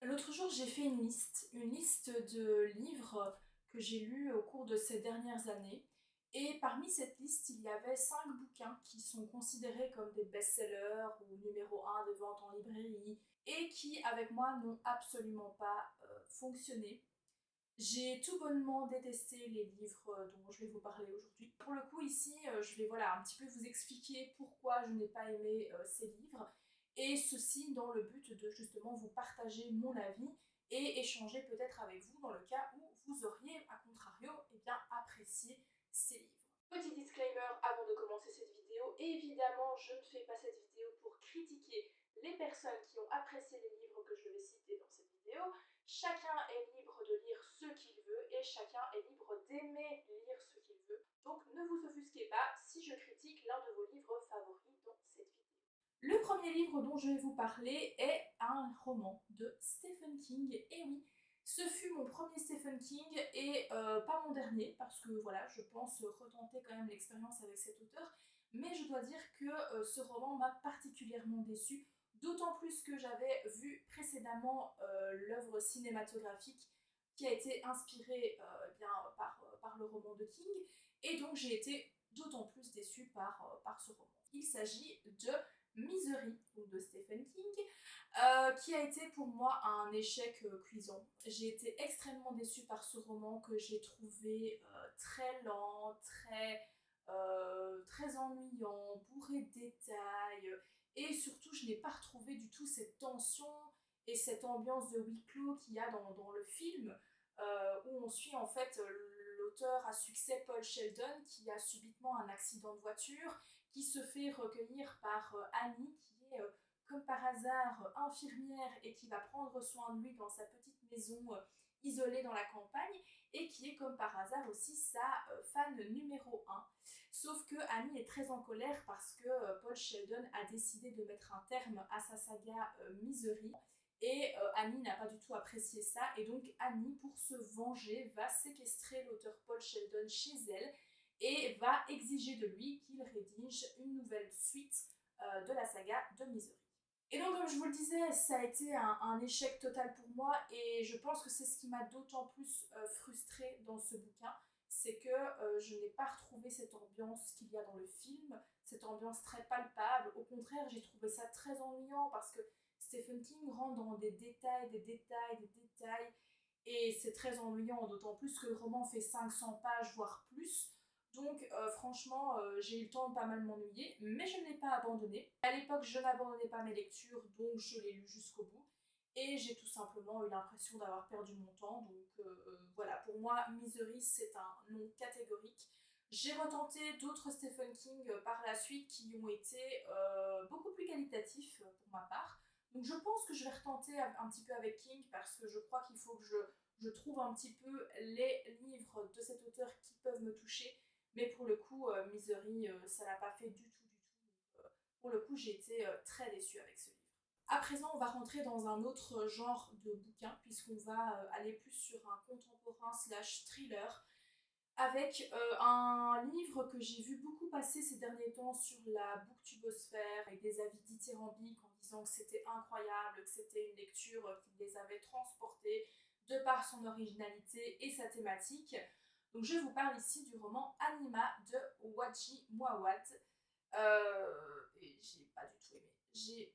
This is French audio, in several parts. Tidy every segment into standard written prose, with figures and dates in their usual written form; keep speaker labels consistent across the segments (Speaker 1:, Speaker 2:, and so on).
Speaker 1: L'autre jour, j'ai fait une liste de livres que j'ai lus au cours de ces dernières années. Et parmi cette liste, il y avait 5 bouquins qui sont considérés comme des best-sellers ou numéro un de vente en librairie et qui, avec moi, n'ont absolument pas fonctionné. J'ai tout bonnement détesté les livres dont je vais vous parler aujourd'hui. Pour le coup, ici, je vais voilà, un petit peu vous expliquer pourquoi je n'ai pas aimé ces livres, et ceci dans le but de justement vous partager mon avis et échanger peut-être avec vous dans le cas où vous auriez, à contrario, apprécié ces livres. Petit disclaimer avant de commencer cette vidéo, évidemment, je ne fais pas cette vidéo pour critiquer les personnes qui ont apprécié les livres que je vais citer dans cette vidéo. Chacun est libre de lire ce qu'il veut et chacun est libre d'aimer lire ce qu'il veut. Donc ne vous offusquez pas si je critique l'un de vos livres favoris dans cette vidéo. Le premier livre dont je vais vous parler est un roman de Stephen King. Et oui, ce fut mon premier Stephen King et pas mon dernier, parce que voilà, je pense retenter quand même l'expérience avec cet auteur. Mais je dois dire que ce roman m'a particulièrement déçue, d'autant plus que j'avais vu précédemment l'œuvre cinématographique qui a été inspirée par le roman de King, et donc j'ai été d'autant plus déçue par ce roman. Il s'agit de Misery, donc de Stephen King, qui a été pour moi un échec cuisant. J'ai été extrêmement déçue par ce roman que j'ai trouvé très lent, très ennuyant, bourré de détails, et surtout je n'ai pas retrouvé du tout cette tension et cette ambiance de huis clos qu'il y a dans le film, où on suit en fait l'auteur à succès Paul Sheldon qui a subitement un accident de voiture, qui se fait recueillir par Annie, qui est comme par hasard infirmière et qui va prendre soin de lui dans sa petite maison isolée dans la campagne, et qui est comme par hasard aussi sa fan numéro un. Sauf que Annie est très en colère parce que Paul Sheldon a décidé de mettre un terme à sa saga Misery, et Annie n'a pas du tout apprécié ça, et donc Annie, pour se venger, va séquestrer l'auteur Paul Sheldon chez elle et va exiger de lui qu'il rédige une nouvelle suite de la saga de Misery. Et donc, comme je vous le disais, ça a été un échec total pour moi, et je pense que c'est ce qui m'a d'autant plus frustrée dans ce bouquin, c'est que je n'ai pas retrouvé cette ambiance qu'il y a dans le film, cette ambiance très palpable. Au contraire, j'ai trouvé ça très ennuyant parce que Stephen King rentre dans des détails, des détails, des détails, et c'est très ennuyant, d'autant plus que le roman fait 500 pages, voire plus. Donc franchement, j'ai eu le temps de pas mal m'ennuyer, mais je ne l'ai pas abandonné. À l'époque, je n'abandonnais pas mes lectures, donc je l'ai lu jusqu'au bout. Et j'ai tout simplement eu l'impression d'avoir perdu mon temps. Donc voilà, pour moi, Misery, c'est un nom catégorique. J'ai retenté d'autres Stephen King par la suite qui ont été beaucoup plus qualitatifs pour ma part. Donc je pense que je vais retenter un petit peu avec King, parce que je crois qu'il faut que je trouve un petit peu les livres de cet auteur qui peuvent me toucher. Mais pour le coup, Misery, ça l'a pas fait du tout, du tout. Donc, pour le coup, j'ai été très déçue avec ce livre. À présent, on va rentrer dans un autre genre de bouquin, puisqu'on va aller plus sur un contemporain slash thriller, avec un livre que j'ai vu beaucoup passer ces derniers temps sur la booktubosphère, avec des avis dithyrambiques en disant que c'était incroyable, que c'était une lecture qui les avait transportés de par son originalité et sa thématique. Donc je vous parle ici du roman Anima de Waji Mouawad. Et j'ai pas du tout aimé. J'ai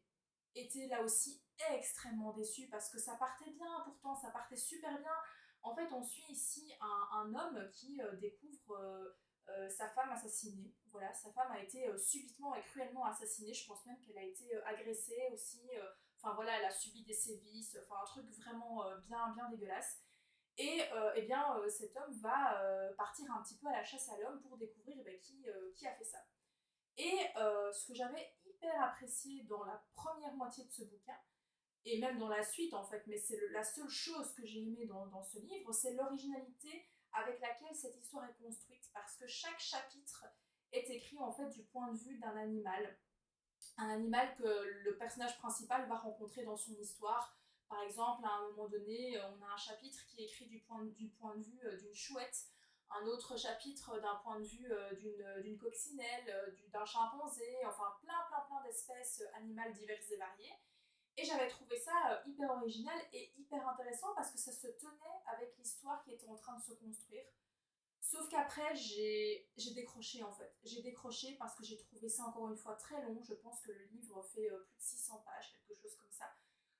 Speaker 1: été là aussi extrêmement déçue parce que ça partait bien, pourtant ça partait super bien. En fait, on suit ici un homme qui découvre sa femme assassinée. Voilà, sa femme a été subitement et cruellement assassinée. Je pense même qu'elle a été agressée aussi. Enfin voilà, elle a subi des sévices. Enfin un truc vraiment bien dégueulasse. Et cet homme va partir un petit peu à la chasse à l'homme pour découvrir qui a fait ça. Et ce que j'avais hyper apprécié dans la première moitié de ce bouquin, et même dans la suite en fait, mais c'est la seule chose que j'ai aimée dans ce livre, c'est l'originalité avec laquelle cette histoire est construite, parce que chaque chapitre est écrit en fait du point de vue d'un animal, un animal que le personnage principal va rencontrer dans son histoire. Par exemple, à un moment donné, on a un chapitre qui est écrit du point de vue d'une chouette, un autre chapitre d'un point de vue d'une coccinelle, d'un chimpanzé, enfin plein d'espèces animales diverses et variées. Et j'avais trouvé ça hyper original et hyper intéressant parce que ça se tenait avec l'histoire qui était en train de se construire. Sauf qu'après, j'ai décroché en fait. J'ai décroché parce que j'ai trouvé ça encore une fois très long. Je pense que le livre fait plus de 600 pages, quelque chose comme ça.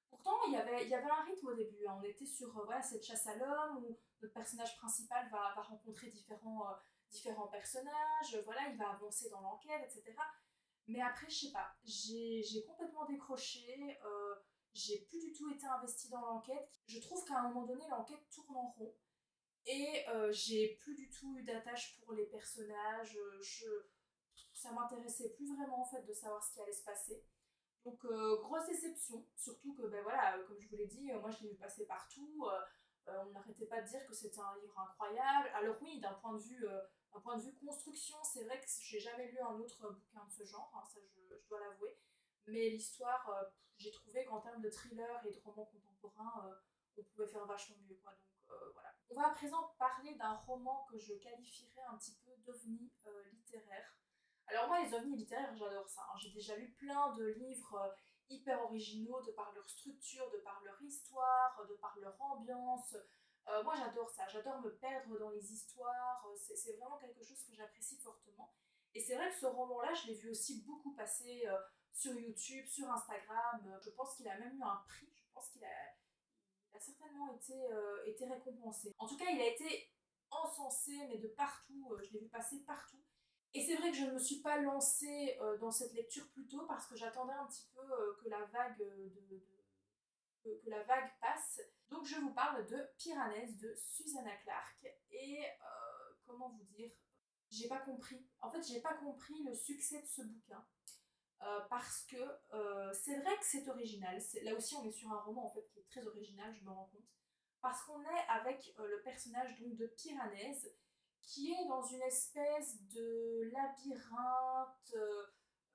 Speaker 1: Pourtant, il y avait un rythme au début, hein. On était sur voilà, cette chasse à l'homme où notre personnage principal va rencontrer différents personnages, voilà, il va avancer dans l'enquête, etc. Mais après, je sais pas, j'ai complètement décroché, j'ai plus du tout été investie dans l'enquête. Je trouve qu'à un moment donné, l'enquête tourne en rond et j'ai plus du tout eu d'attache pour les personnages. Ça m'intéressait plus vraiment en fait de savoir ce qui allait se passer. Donc grosse déception, surtout que ben voilà, comme je vous l'ai dit, moi je l'ai vu passer partout. On n'arrêtait pas de dire que c'était un livre incroyable. Alors oui, d'un point de vue construction, c'est vrai que j'ai jamais lu un autre bouquin de ce genre, hein, ça je dois l'avouer. Mais l'histoire, j'ai trouvé qu'en termes de thriller et de roman contemporain, on pouvait faire vachement mieux, quoi. Donc voilà. On va à présent parler d'un roman que je qualifierais un petit peu d'ovni littéraire. Alors moi, les ovnis littéraires, j'adore ça, hein. J'ai déjà lu plein de livres hyper originaux de par leur structure, de par leur histoire, de par leur ambiance. Moi, j'adore ça. J'adore me perdre dans les histoires. C'est vraiment quelque chose que j'apprécie fortement. Et c'est vrai que ce roman-là, je l'ai vu aussi beaucoup passer sur YouTube, sur Instagram. Je pense qu'il a même eu un prix. Je pense qu'il a certainement été récompensé. En tout cas, il a été encensé, mais de partout. Je l'ai vu passer partout. Et c'est vrai que je ne me suis pas lancée dans cette lecture plus tôt parce que j'attendais un petit peu que la vague que la vague passe. Donc je vous parle de Piranèse de Susanna Clark et comment vous dire, j'ai pas compris. En fait, j'ai pas compris le succès de ce bouquin parce que c'est vrai que c'est original. Là aussi, on est sur un roman en fait qui est très original, je me rends compte, parce qu'on est avec le personnage donc de Piranèse qui est dans une espèce de labyrinthe,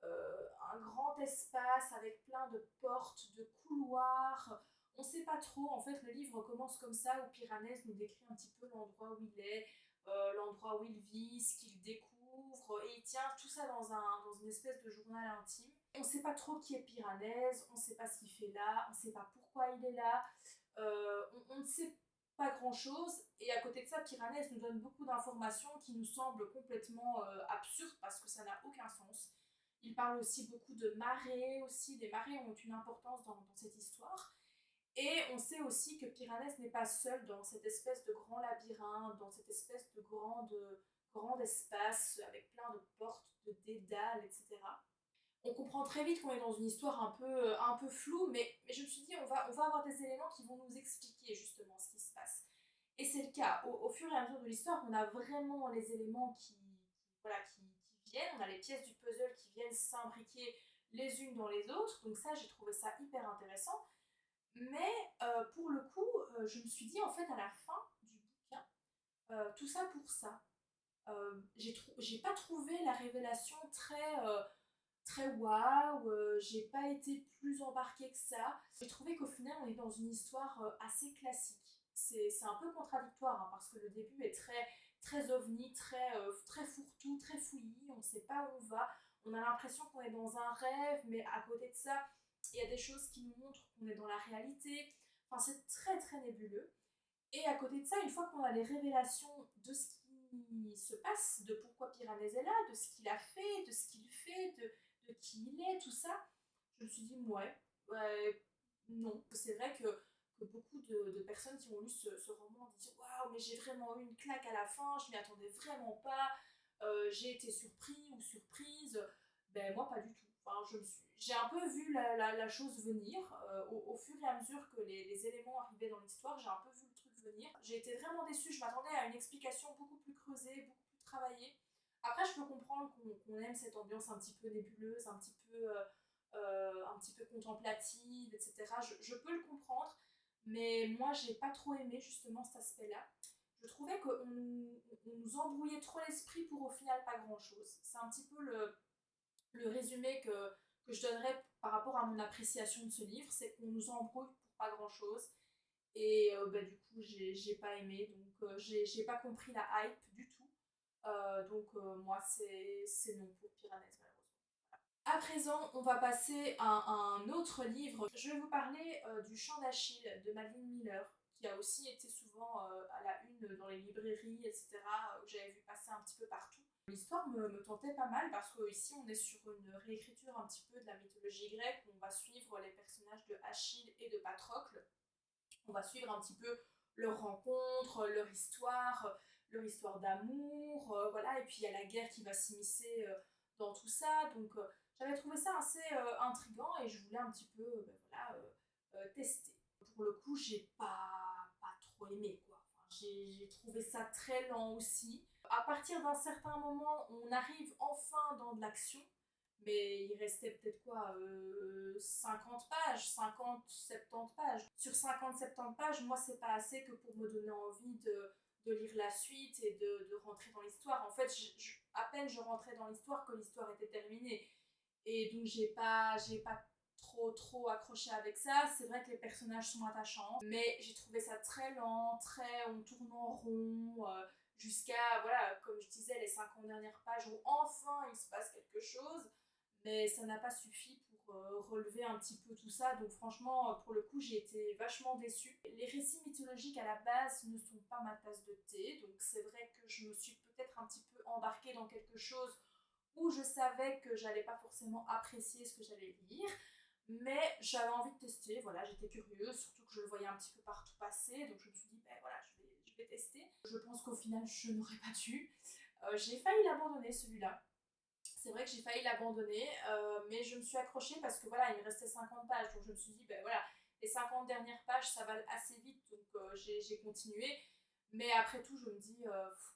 Speaker 1: un grand espace avec plein de portes, de couloirs. On ne sait pas trop, en fait le livre commence comme ça où Piranèse nous décrit un petit peu l'endroit où il est, l'endroit où il vit, ce qu'il découvre, et il tient tout ça dans une espèce de journal intime. On ne sait pas trop qui est Piranèse, on ne sait pas ce qu'il fait là, on ne sait pas pourquoi il est là, on ne sait pas grand chose, et à côté de ça, Piranèse nous donne beaucoup d'informations qui nous semblent complètement absurdes parce que ça n'a aucun sens. Il parle aussi beaucoup de marées, aussi, les marées ont une importance dans cette histoire. Et on sait aussi que Piranèse n'est pas seul dans cette espèce de grand labyrinthe, dans cette espèce de grand espace avec plein de portes, de dédales, etc. On comprend très vite qu'on est dans une histoire un peu floue, mais je me suis dit, on va avoir des éléments qui vont nous expliquer justement ce qui se passe. Et c'est le cas. Au fur et à mesure de l'histoire, on a vraiment les éléments voilà, qui viennent, on a les pièces du puzzle qui viennent s'imbriquer les unes dans les autres. Donc ça, j'ai trouvé ça hyper intéressant. Mais pour le coup, je me suis dit, en fait, à la fin du bouquin, tout ça pour ça. J'ai pas trouvé la révélation très waouh, j'ai pas été plus embarquée que ça. J'ai trouvé qu'au final, on est dans une histoire assez classique. C'est un peu contradictoire hein, parce que le début est très ovni, très fourre-tout, très fouillis, on ne sait pas où on va. On a l'impression qu'on est dans un rêve, mais à côté de ça, il y a des choses qui nous montrent qu'on est dans la réalité. Enfin, c'est très nébuleux. Et à côté de ça, une fois qu'on a les révélations de ce qui se passe, de pourquoi Piranèse est là, de ce qu'il a fait, de ce qu'il fait, de qui il est, tout ça, je me suis dit, ouais, non. C'est vrai que beaucoup de personnes qui ont lu ce roman disent, waouh, mais j'ai vraiment eu une claque à la fin, je m'y attendais vraiment pas, j'ai été surpris ou surprise. Ben moi, pas du tout. Enfin, j'ai un peu vu la chose venir au fur et à mesure que les éléments arrivaient dans l'histoire, j'ai un peu vu le truc venir. J'ai été vraiment déçue, je m'attendais à une explication beaucoup plus creusée, beaucoup plus travaillée. Après, je peux comprendre qu'on aime cette ambiance un petit peu nébuleuse, un petit peu contemplative, etc. Je peux le comprendre, mais moi, j'ai pas trop aimé justement cet aspect-là. Je trouvais qu'on nous embrouillait trop l'esprit pour au final pas grand-chose. C'est un petit peu le résumé que je donnerais par rapport à mon appréciation de ce livre, c'est qu'on nous embrouille pour pas grand-chose. Et bah, du coup, j'ai pas aimé, donc j'ai pas compris la hype du tout. Donc moi, c'est non pour Piranèse, malheureusement. À présent, on va passer à un autre livre. Je vais vous parler du Chant d'Achille de Madeline Miller, qui a aussi été souvent à la une dans les librairies, etc., que j'avais vu passer un petit peu partout. L'histoire me tentait pas mal parce qu'ici on est sur une réécriture un petit peu de la mythologie grecque. On va suivre les personnages de Achille et de Patrocle. On va suivre un petit peu leur rencontre, leur histoire d'amour, voilà. Et puis il y a la guerre qui va s'immiscer dans tout ça. Donc j'avais trouvé ça assez intriguant et je voulais un petit peu voilà, tester. Pour le coup, j'ai pas trop aimé quoi. Enfin, j'ai trouvé ça très lent aussi. À partir d'un certain moment, on arrive enfin dans de l'action, mais il restait peut-être quoi, 50 pages, 50-70 pages. Sur 50-70 pages, moi c'est pas assez que pour me donner envie de lire la suite et de rentrer dans l'histoire. En fait, à peine je rentrais dans l'histoire que l'histoire était terminée. Et donc j'ai pas trop accroché avec ça. C'est vrai que les personnages sont attachants, mais j'ai trouvé ça très lent, très on tourne en rond, jusqu'à, voilà, comme je disais, les 50 dernières pages où enfin il se passe quelque chose, mais ça n'a pas suffi pour relever un petit peu tout ça. Donc franchement, pour le coup, j'ai été vachement déçue. Les récits mythologiques à la base ne sont pas ma tasse de thé, donc c'est vrai que je me suis peut-être un petit peu embarquée dans quelque chose où je savais que j'allais pas forcément apprécier ce que j'allais lire, mais j'avais envie de tester, voilà, j'étais curieuse, surtout que je le voyais un petit peu partout passer, donc je me suis dit, ben voilà, je vais tester. Je pense qu'au final, je n'aurais pas dû. J'ai failli l'abandonner celui-là. C'est vrai que j'ai failli l'abandonner, mais je me suis accrochée parce que voilà, il me restait 50 pages, donc je me suis dit, ben voilà, les 50 dernières pages, ça va assez vite, donc j'ai continué. Mais après tout, je me dis,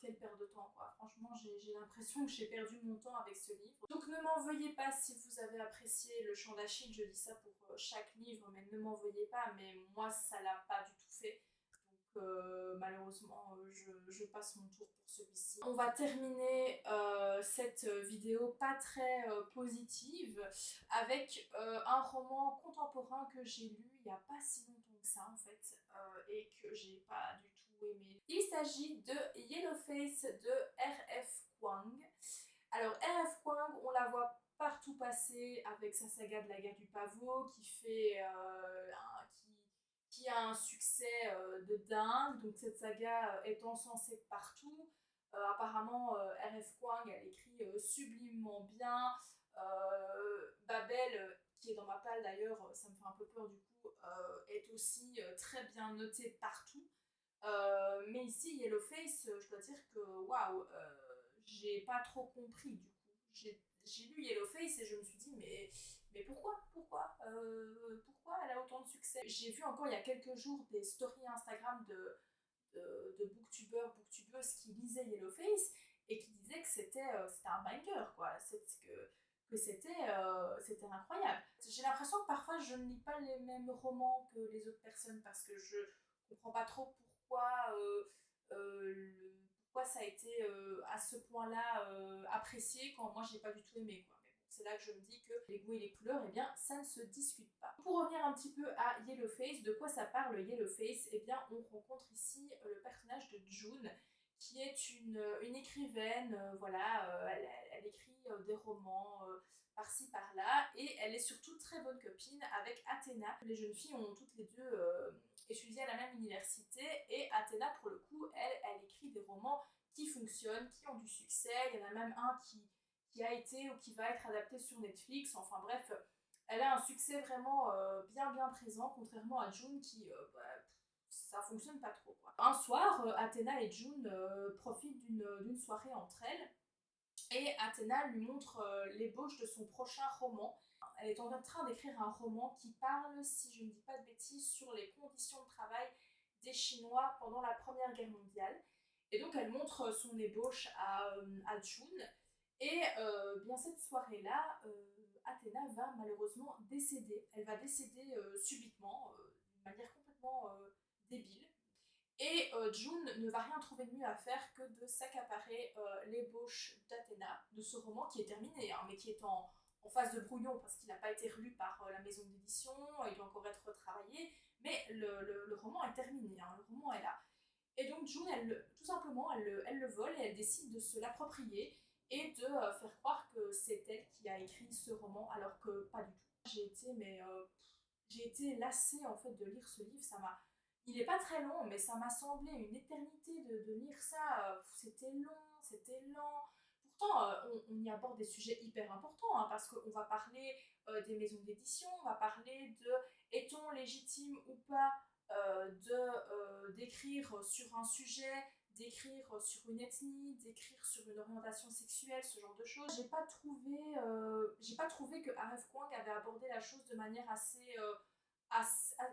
Speaker 1: quelle perte de temps, quoi. Franchement, j'ai l'impression que j'ai perdu mon temps avec ce livre. Donc ne m'en veuillez pas si vous avez apprécié Le Chant d'Achille, je dis ça pour chaque livre, mais ne m'en veuillez pas, mais moi, ça l'a pas du tout fait. Malheureusement, je passe mon tour pour celui-ci. On va terminer cette vidéo pas très positive avec un roman contemporain que j'ai lu il n'y a pas si longtemps que ça en fait, et que j'ai pas du tout aimé. Il s'agit de Yellowface de R.F. Kuang. Alors R.F. Kuang, on la voit partout passer avec sa saga de la guerre du pavot qui a un succès de dingue. Donc cette saga est encensée partout. Apparemment, R.F. Kuang, elle écrit sublimement bien. Babel, qui est dans ma palle d'ailleurs, ça me fait un peu peur du coup, est aussi très bien noté partout. Mais ici, Yellowface, je dois dire que waouh, j'ai pas trop compris du coup. J'ai lu Yellowface et je me suis dit, mais pourquoi elle a autant de succès? J'ai vu encore il y a quelques jours des stories Instagram de booktubeuses qui lisaient Yellowface et qui disaient que c'était un banger, quoi. Que c'était incroyable. J'ai l'impression que parfois je ne lis pas les mêmes romans que les autres personnes parce que je comprends pas trop pourquoi ça a été à ce point-là apprécié quand moi j'ai pas du tout aimé, quoi. Mais bon, c'est là que je me dis que les goûts et les couleurs, eh bien, ça ne se discute pas. Pour revenir un petit peu à Yellowface, de quoi ça parle Yellowface? Eh bien, on rencontre ici le personnage de June, qui est une écrivaine, voilà, elle écrit des romans par-ci par-là, et elle est surtout très bonne copine avec Athéna. Les jeunes filles ont toutes les deux étudié à la même université, et Athéna, pour le coup, elle écrit des romans qui fonctionnent, qui ont du succès. Il y en a même un qui a été ou qui va être adapté sur Netflix. Enfin bref, elle a un succès vraiment bien présent, contrairement à June qui, ça fonctionne pas trop, quoi. Un soir, Athéna et June profitent d'une soirée entre elles, et Athéna lui montre l'ébauche de son prochain roman. Elle est en train d'écrire un roman qui parle, si je ne dis pas de bêtises, sur les conditions de travail des Chinois pendant la Première Guerre mondiale. Et donc elle montre son ébauche à June. Et bien cette soirée-là, Athéna va malheureusement décéder. Elle va décéder subitement, d'une manière complètement débile. Et June ne va rien trouver de mieux à faire que de s'accaparer l'ébauche d'Athéna, de ce roman qui est terminé, hein, mais qui est en phase de brouillon parce qu'il n'a pas été relu par la maison d'édition, il doit encore être retravaillé, mais le roman est terminé, hein, le roman est là. Et donc June, tout simplement, elle le vole et elle décide de se l'approprier et de faire croire que c'est elle qui a écrit ce roman alors que pas du tout. J'ai été lassée en fait de lire ce livre, il n'est pas très long, mais ça m'a semblé une éternité de lire ça. C'était long, c'était lent. Pourtant, on y aborde des sujets hyper importants, hein, parce qu'on va parler des maisons d'édition, on va parler de est-on légitime ou pas d'écrire sur un sujet, d'écrire sur une ethnie, d'écrire sur une orientation sexuelle, ce genre de choses. J'ai pas trouvé que R.F. Kuang avait abordé la chose de manière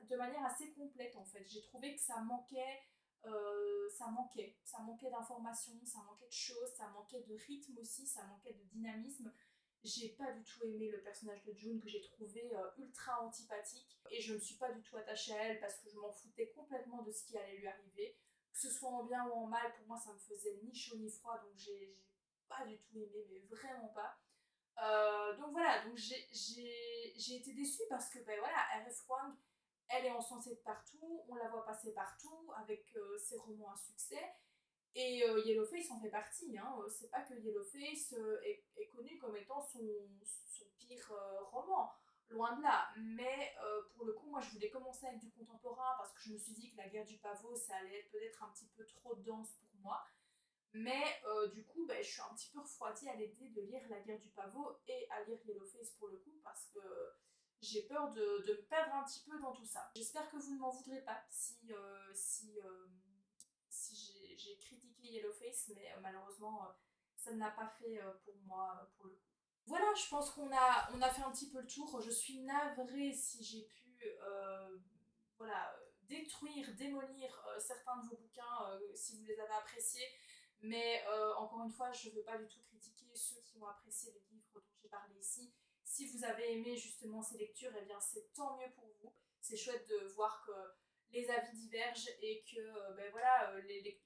Speaker 1: de manière assez complète en fait. J'ai trouvé que ça manquait d'informations, ça manquait de choses, ça manquait de rythme aussi, ça manquait de dynamisme. J'ai pas du tout aimé le personnage de June que j'ai trouvé ultra antipathique et je me suis pas du tout attachée à elle parce que je m'en foutais complètement de ce qui allait lui arriver. Que ce soit en bien ou en mal, pour moi ça me faisait ni chaud ni froid donc j'ai pas du tout aimé, mais vraiment pas. Donc voilà, donc j'ai été déçue parce que ben voilà, R.F. Wang, elle est encensée de partout, on la voit passer partout avec ses romans à succès. Et Yellowface en fait partie, hein. C'est pas que Yellowface est connu comme étant son pire roman, loin de là. Mais pour le coup, moi je voulais commencer avec du contemporain parce que je me suis dit que La guerre du pavot, ça allait être peut-être un petit peu trop dense pour moi. Mais du coup, ben, je suis un petit peu refroidie à l'idée de lire La guerre du pavot et à lire Yellowface pour le coup parce que j'ai peur de me perdre un petit peu dans tout ça. J'espère que vous ne m'en voudrez pas si j'ai critiqué Yellowface, mais malheureusement, ça ne l'a pas fait pour moi pour le coup. Voilà, je pense on a fait un petit peu le tour. Je suis navrée si j'ai pu voilà, détruire, démolir certains de vos bouquins si vous les avez appréciés. Mais encore une fois, je ne veux pas du tout critiquer ceux qui ont apprécié les livres dont j'ai parlé ici. Si vous avez aimé justement ces lectures, eh bien c'est tant mieux pour vous. C'est chouette de voir que les avis divergent et que ben voilà,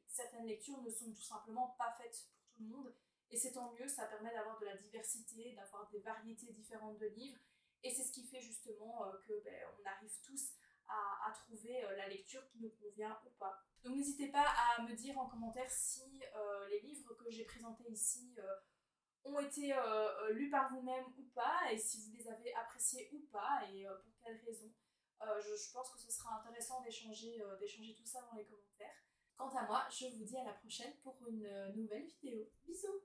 Speaker 1: certaines lectures ne sont tout simplement pas faites pour tout le monde. Et c'est tant mieux, ça permet d'avoir de la diversité, d'avoir des variétés différentes de livres. Et c'est ce qui fait justement que ben, on arrive tous à trouver la lecture qui nous convient ou pas. Donc n'hésitez pas à me dire en commentaire si les livres que j'ai présentés ici ont été lus par vous-même ou pas, et si vous les avez appréciés ou pas, et pour quelles raisons. Je pense que ce sera intéressant d'échanger tout ça dans les commentaires. Quant à moi, je vous dis à la prochaine pour une nouvelle vidéo. Bisous!